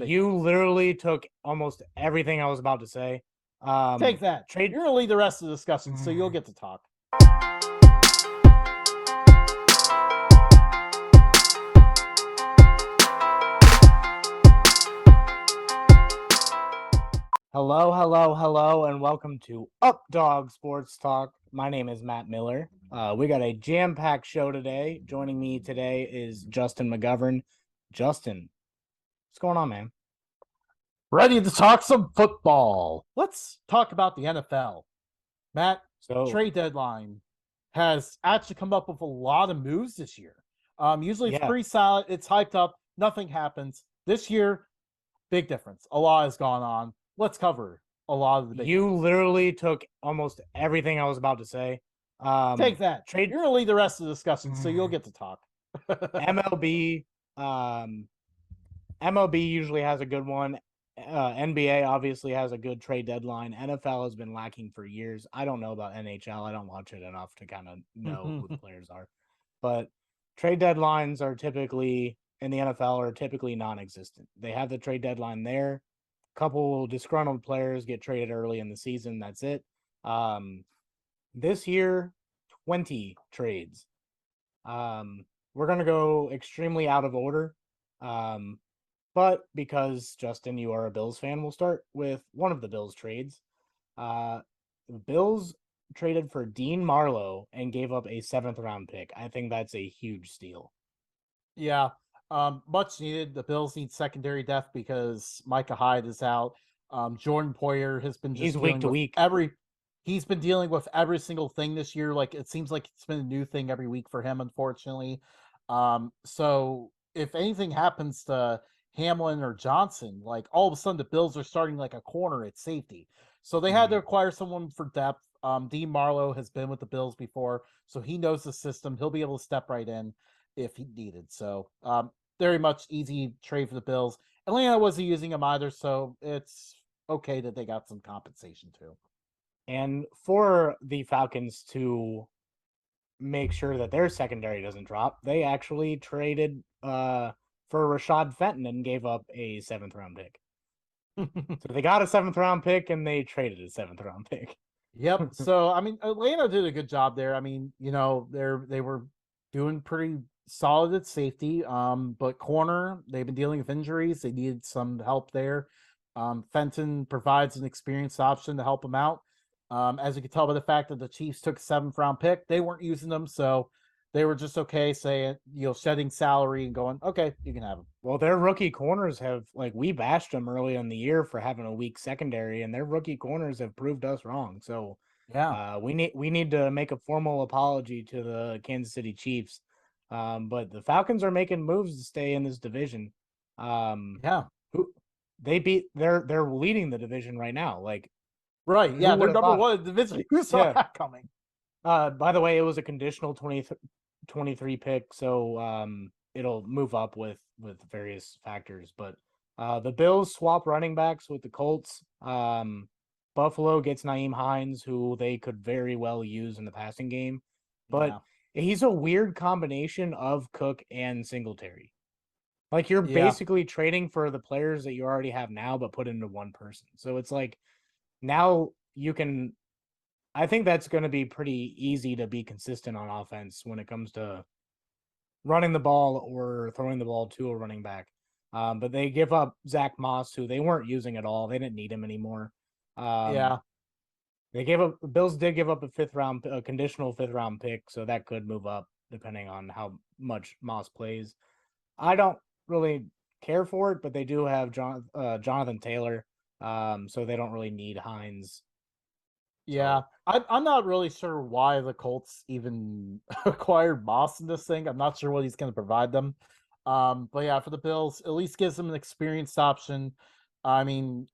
big You literally took almost everything I was about to say. Take that. Trade. You're gonna lead the rest of the discussion, so you'll get to talk. Hello, and welcome to Updog Sports Talk. My name is Matt Miller. We got a jam-packed show today. Joining me today is Justin McGovern. Justin, what's going on, man? Ready to talk some football. Let's talk about the NFL. Matt, trade deadline has actually come up with a lot of moves this year. Usually it's pretty solid. It's hyped up. Nothing happens. This year, big difference. A lot has gone on. Let's cover a lot of the big You ones. literally took almost everything I was about to say. Take that. You're going to lead the rest of the discussion, so you'll get to talk. MLB usually has a good one. NBA obviously has a good trade deadline. NFL has been lacking for years. I don't know about NHL. I don't watch it enough to kind of know who the players are. But trade deadlines are typically in the NFL are typically non-existent. They have the trade deadline there. A couple disgruntled players get traded early in the season. That's it. This year, 20 trades. We're going to go extremely out of order. But because, Justin, you are a Bills fan, we'll start with one of the Bills trades. The Bills traded for Dean Marlowe and gave up a 7th-round pick. I think that's a huge steal. Yeah, much needed. The Bills need secondary depth because Micah Hyde is out. Jordan Poyer has been He's week to week. He's been dealing with every single thing this year. Like, it seems like it's been a new thing every week for him, unfortunately. So if anything happens to Hamlin or Johnson, like, all of a sudden the Bills are starting like a corner at safety. So they had to acquire someone for depth. Dean Marlowe has been with the Bills before, so he knows the system. He'll be able to step right in if he needed. So very much easy trade for the Bills. Atlanta wasn't using him either, so it's okay that they got some compensation too. And for the Falcons to make sure that their secondary doesn't drop, they actually traded for Rashad Fenton and gave up a 7th-round pick. So they got a 7th-round pick and they traded a 7th-round pick. Yep. So I mean, Atlanta did a good job there. I mean, they were doing pretty solid at safety. But corner, they've been dealing with injuries. They needed some help there. Fenton provides an experienced option to help them out. As you can tell by the fact that the Chiefs took a 7th-round pick, they weren't using them, so they were just okay saying, shedding salary and going, okay, you can have them. Well, their rookie corners have, like, we bashed them early in the year for having a weak secondary, and their rookie corners have proved us wrong. So yeah, we need to make a formal apology to the Kansas City Chiefs. But the Falcons are making moves to stay in this division. Yeah. They're leading the division right now. Like, right. Yeah, they're number one in the division. Who saw that coming? By the way, it was a conditional 23 pick, so it'll move up with various factors. But the Bills swap running backs with the Colts. Buffalo gets Nyheim Hines, who they could very well use in the passing game. But he's a weird combination of Cook and Singletary. Like, you're basically trading for the players that you already have now, but put into one person. So it's like, now you can... I think that's going to be pretty easy to be consistent on offense when it comes to running the ball or throwing the ball to a running back. But they give up Zach Moss, who they weren't using at all. They didn't need him anymore. They gave up. Bills did give up a conditional 5th-round pick, so that could move up depending on how much Moss plays. I don't really care for it, but they do have Jonathan Taylor, so they don't really need Hines. Yeah, I'm not really sure why the Colts even acquired Moss in this thing. I'm not sure what he's going to provide them. But yeah, for the Bills, at least gives them an experienced option. I mean,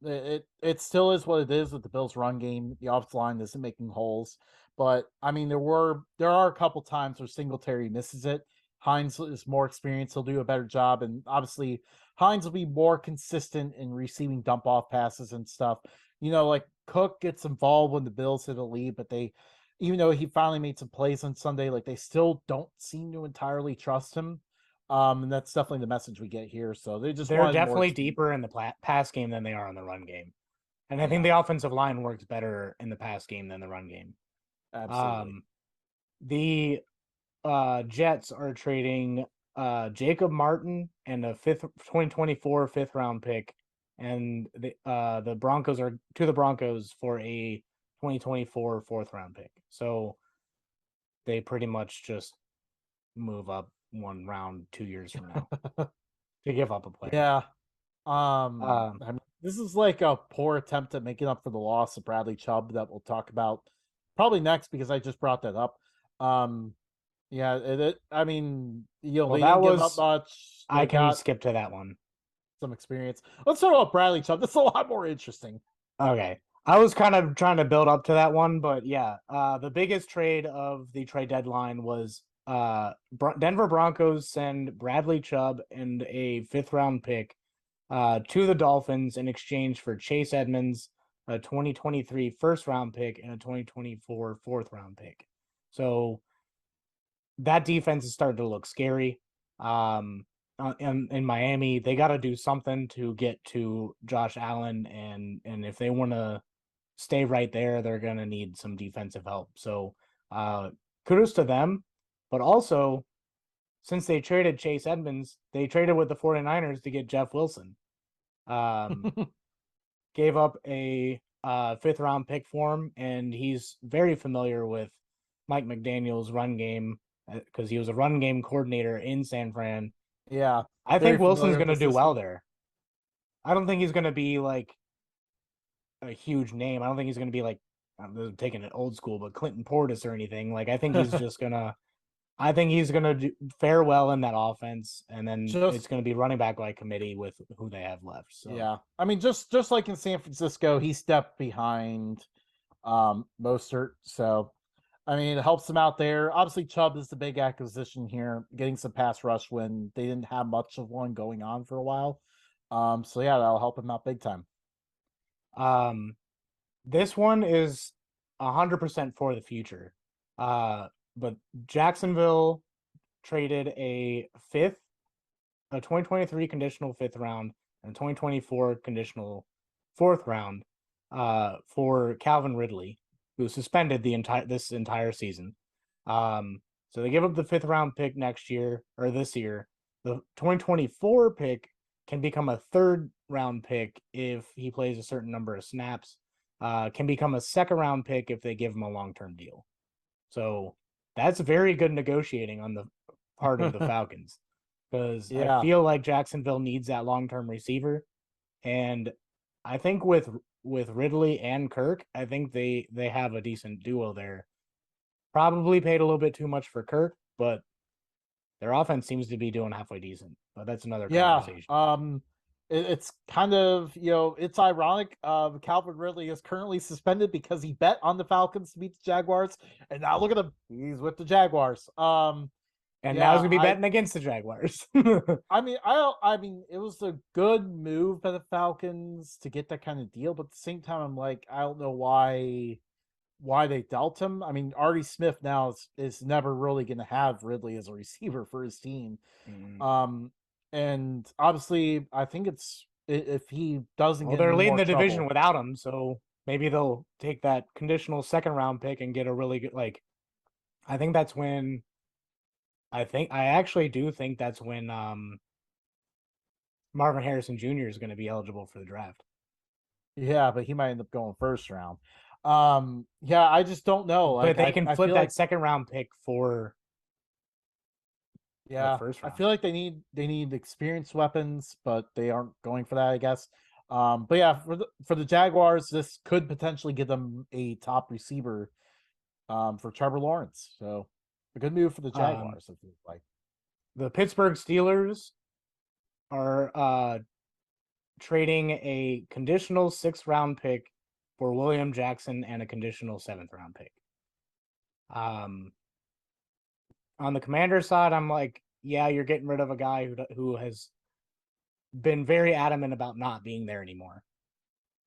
it still is what it is with the Bills' run game. The offensive line isn't making holes, but I mean, there are a couple times where Singletary misses it. Hines is more experienced; he'll do a better job, and obviously Hines will be more consistent in receiving dump off passes and stuff. Like Cook gets involved when the Bills hit a lead, but even though he finally made some plays on Sunday, like, they still don't seem to entirely trust him. And that's definitely the message we get here. So they just They're wanted more definitely experience. deeper in the pass game than they are in the run game. And I think Yeah, the offensive line works better in the pass game than the run game. absolutely. Um, the Jets are trading Jacob Martin and a 2024 fifth round pick, and the Broncos are to the Broncos for a 2024 fourth round pick. So they pretty much just move up one round 2 years from now to give up a player. Yeah. Um, I mean, this is like a poor attempt at making up for the loss of Bradley Chubb that we'll talk about probably next because I just brought that up. Um, yeah, I mean, well, they that didn't give up was much. I They can got skip to that one. some experience. Let's talk about Bradley Chubb. That's a lot more interesting. Okay. I was kind of trying to build up to that one, but yeah, the biggest trade of the trade deadline was Denver Broncos send Bradley Chubb and a fifth round pick to the Dolphins in exchange for Chase Edmonds, a 2023 first round pick, and a 2024 fourth round pick. So that defense is starting to look scary. In Miami, they got to do something to get to Josh Allen, and if they want to stay right there, they're going to need some defensive help. So, kudos to them, but also since they traded Chase Edmonds, they traded with the 49ers to get Jeff Wilson. Gave up a fifth round pick for him, and he's very familiar with Mike McDaniel's run game because he was a run game coordinator in San Fran. Yeah, I very think Wilson's familiar with going to the do well system. there. I don't think he's going to be like a huge name. I don't think he's going to be like I'm taking it old school, but Clinton Portis or anything. Like I think he's just gonna. I think he's gonna fare well in that offense, and then it's Just going to be running back by committee with who they have left. So yeah, I mean, just like in San Francisco, he stepped behind Mostert. So I mean, it helps them out there. Obviously, Chubb is the big acquisition here, getting some pass rush when they didn't have much of one going on for a while. So yeah, that'll help him out big time. um, this one is 100% for the future. But Jacksonville traded a 2023 conditional fifth round and 2024 conditional fourth round for Calvin Ridley, who was suspended this entire season. So they give up the fifth round pick next year or this year. The 2024 pick can become a third round pick if he plays a certain number of snaps. Can become a second round pick if they give him a long term deal. So that's very good negotiating on the part of the Falcons because I Yeah, feel like Jacksonville needs that long term receiver, and I think with Ridley and Kirk, I think they have a decent duo there. Probably paid a little bit too much for Kirk, but their offense seems to be doing halfway decent. But that's another yeah. conversation. It's kind of it's ironic. Calvin Ridley is currently suspended because he bet on the Falcons to beat the Jaguars, and now look at him, he's with the Jaguars. And now he's Yeah, gonna be betting against the Jaguars. I mean, it was a good move by the Falcons to get that kind of deal, but at the same time, I'm like, I don't know why they dealt him. I mean, Artie Smith now is never really going to have Ridley as a receiver for his team. Mm. Um, and obviously, I think if he doesn't Well, get in they're any leading more the division trouble. without him, so maybe they'll take that conditional second round pick and get a really good like. I think that's when. I actually do think that's when Marvin Harrison Jr. is going to be eligible for the draft. Yeah, but he might end up going first round. Yeah, I just don't know. But Like, they can I flip feel that like second round pick for a yeah, first I round. feel like they need experienced weapons, but they aren't going for that, I guess. But yeah, for the Jaguars, this could potentially give them a top receiver for Trevor Lawrence. So a good move for the Um, Jaguars, if you like. the Pittsburgh Steelers are trading a conditional sixth round pick for William Jackson and a conditional seventh round pick. Um, on the Commander side, I'm like, yeah, you're getting rid of a guy who has been very adamant about not being there anymore.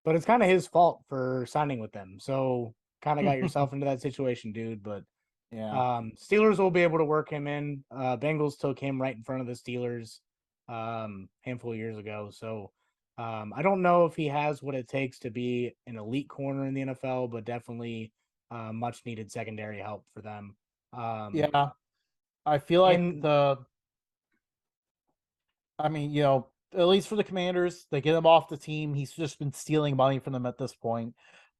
But it's kind of his fault for signing with them. So kind of got yourself into that situation, dude. But Yeah. Steelers will be able to work him in. Bengals took him right in front of the Steelers handful of years ago. So I don't know if he has what it takes to be an elite corner in the NFL, but definitely much needed secondary help for them. Yeah. I feel like In I mean, at least for the Commanders, they get him off the team. He's just been stealing money from them at this point.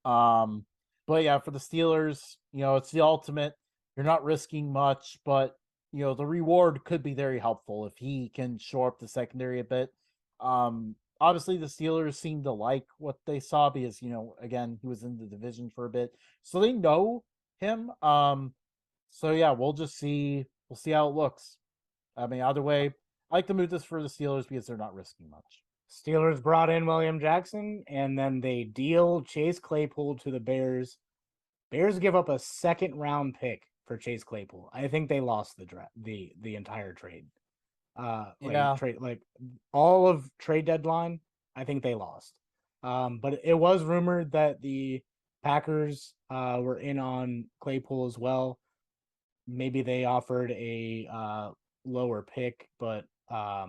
Um, but yeah, for the Steelers, it's the ultimate. You're not risking much, but the reward could be very helpful if he can shore up the secondary a bit. Obviously the Steelers seem to like what they saw because, again, he was in the division for a bit. So they know him. So yeah, we'll see how it looks. I mean, either way, I like to move this for the Steelers because they're not risking much. Steelers brought in William Jackson, and then they deal Chase Claypool to the Bears. Bears give up a second round pick for Chase Claypool. I think they lost the entire trade. Yeah. Like all of trade deadline, I think they lost. But it was rumored that the Packers were in on Claypool as well. Maybe they offered a lower pick, but I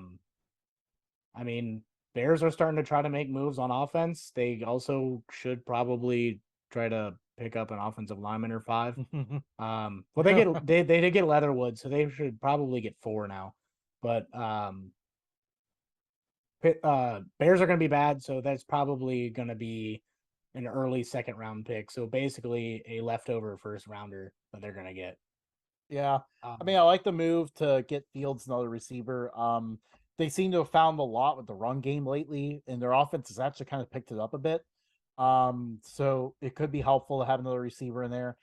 mean, Bears are starting to try to make moves on offense. They also should probably try to pick up an offensive lineman or five. Well, they did get Leatherwood, so they should probably get four now. But Bears are going to be bad, so that's probably going to be an early second round pick. So basically, a leftover first rounder that they're going to get. Yeah. I mean, Um, I like the move to get Fields another receiver. They seem to have found a lot with the run game lately, and their offense has actually kind of picked it up a bit. So it could be helpful to have another receiver in there.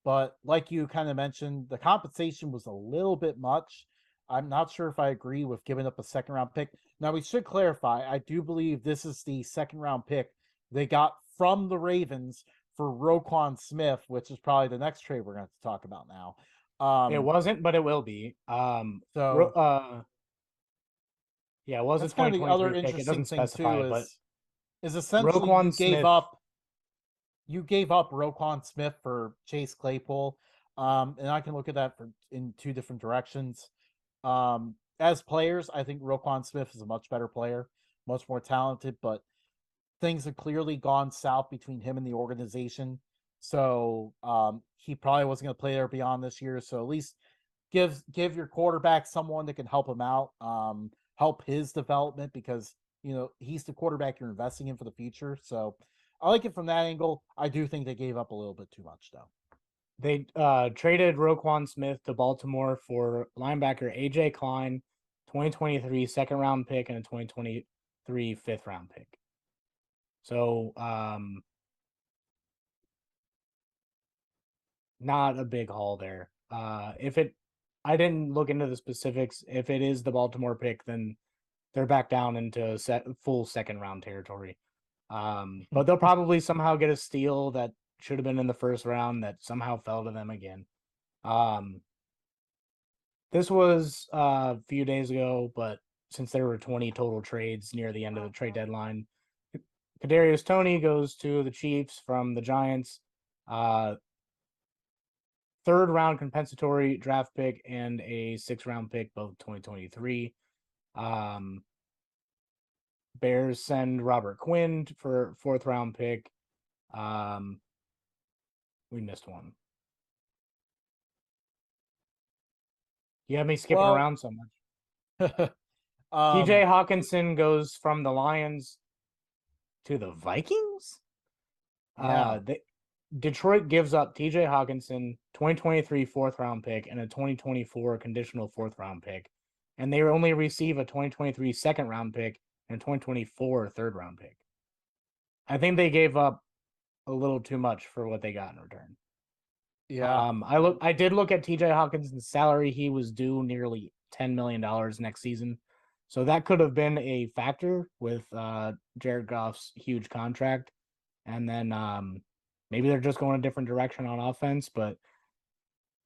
But like you kind of mentioned, the compensation was a little bit much. I'm not sure if I agree with giving up a second round pick. Now we should clarify, I do believe this is the second round pick they got from the Ravens for Roquan Smith, which is probably the next trade we're going to talk about now. it Um, wasn't, but it will be. so Yeah, it was a that's kind of the other 2023 pick. It interesting doesn't thing specify, too but is essentially Roquan Smith. you gave up Roquan Smith for Chase Claypool. And I can look at that in two different directions. As players, I think Roquan Smith is a much better player, much more talented, but things have clearly gone south between him and the organization. So he probably wasn't going to play there beyond this year. So at least give your quarterback someone that can help him out, help his development because he's the quarterback you're investing in for the future. So I like it from that angle. I do think they gave up a little bit too much though. They traded Roquan Smith to Baltimore for linebacker AJ Klein, 2023 second round pick, and a 2023 fifth round pick. So not a big haul there. I didn't look into the specifics. If it is the Baltimore pick, then they're back down into full second round territory. But they'll probably somehow get a steal that should have been in the first round that somehow fell to them again. This was a few days ago, but since there were 20 total trades near the end of the trade deadline, Kadarius Toney goes to the Chiefs from the Giants. Third round compensatory draft pick and a sixth round pick, both 2023. Bears send Robert Quinn for fourth round pick. We missed one. You have me skipping Well, around so much. TJ um, Hawkinson goes from the Lions to the Vikings. yeah, Detroit gives up TJ Hawkinson, 2023 fourth round pick, and a 2024 conditional fourth round pick. And they only receive a 2023 second round pick and a 2024 third round pick. I think they gave up a little too much for what they got in return. yeah, I did look at TJ Hawkinson's salary. He was due nearly $10 million next season. So that could have been a factor with Jared Goff's huge contract. And then maybe they're just going a different direction on offense, but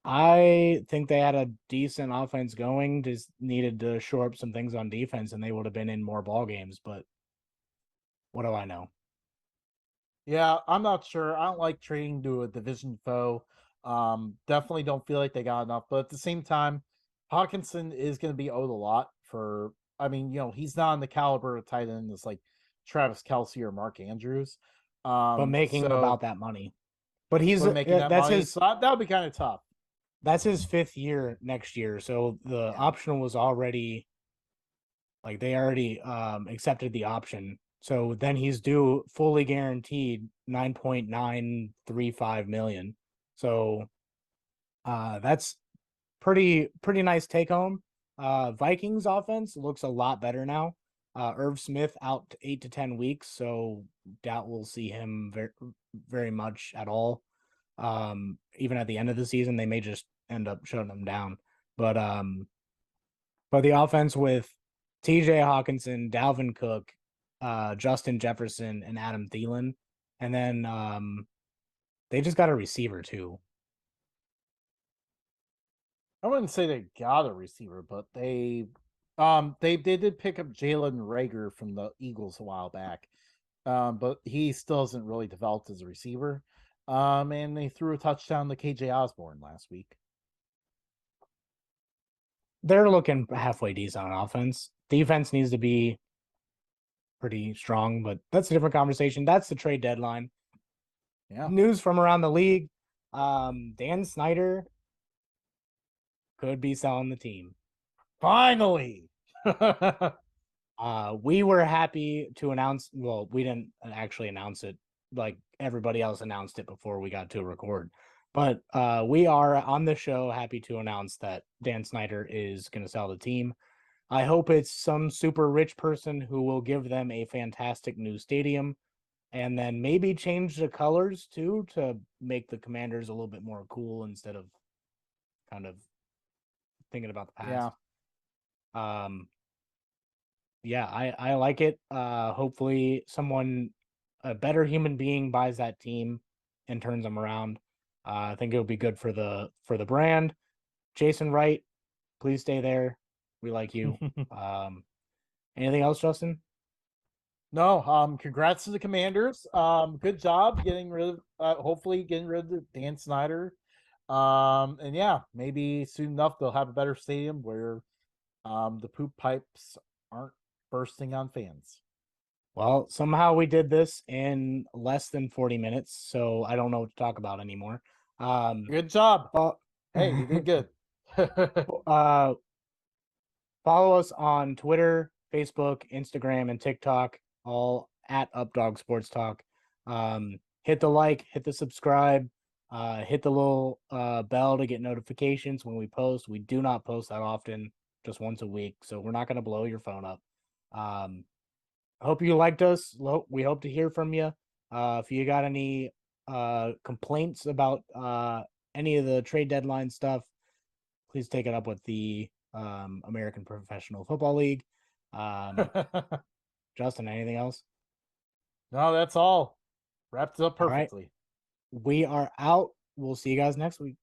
I think they had a decent offense going, just needed to shore up some things on defense and they would have been in more ball games, but what do I know? yeah. I'm not sure. I don't like trading to a division foe. Definitely don't feel like they got enough, but at the same time, Hawkinson is going to be owed a lot for. I mean, he's not on the caliber of tight end as like Travis Kelsey or Mark Andrews. but making So about that money. But he's but making that that's money, his so that would be kind of tough. that's his fifth year next year. So the Yeah. option was already like they already accepted the option. So then he's due fully guaranteed 9.935 million. So that's pretty nice take home. Vikings offense looks a lot better now. Irv Smith out 8 to 10 weeks, so doubt we'll see him very much at all. Even at the end of the season, they may just end up shutting him down. But the offense with T.J. Hawkinson, Dalvin Cook, Justin Jefferson, and Adam Thielen, and then they just got a receiver too. I wouldn't say they got a receiver, but they did pick up Jalen Rager from the Eagles a while back. But he still hasn't really developed as a receiver. And they threw a touchdown to KJ Osborne last week. They're looking halfway decent on offense. Defense needs to be pretty strong, but that's a different conversation. That's the trade deadline. Yeah. News from around the league. Dan Snyder could be selling the team. Finally. We were happy to announce. Well, we didn't actually announce it like everybody else announced it before we got to record. But we are on the show happy to announce that Dan Snyder is going to sell the team. I hope it's some super rich person who will give them a fantastic new stadium and then maybe change the colors too to make the Commanders a little bit more cool instead of kind of thinking about the past. Yeah. Yeah, I like it. Hopefully someone a better human being buys that team and turns them around. I think it'll be good for the brand. Jason Wright, please stay there. We like you. Anything else, Justin? No, congrats to the Commanders. Good job getting rid of hopefully getting rid of Dan Snyder. And yeah, maybe soon enough they'll have a better stadium where the poop pipes aren't bursting on fans. Well, somehow we did this in less than 40 minutes, so I don't know what to talk about anymore. Good job. Uh, Hey, you did good. uh, follow us on Twitter, Facebook, Instagram, and TikTok, all at Updog Sports Talk. Hit the like, hit the subscribe, hit the little bell to get notifications when we post. We do not post that often, just once a week, so we're not going to blow your phone up. I hope you liked us. We hope to hear from you. If you got any complaints about any of the trade deadline stuff, please take it up with the American Professional Football League. Justin, anything else? No, that's all. Wrapped it up All right. perfectly. We are out. We'll see you guys next week.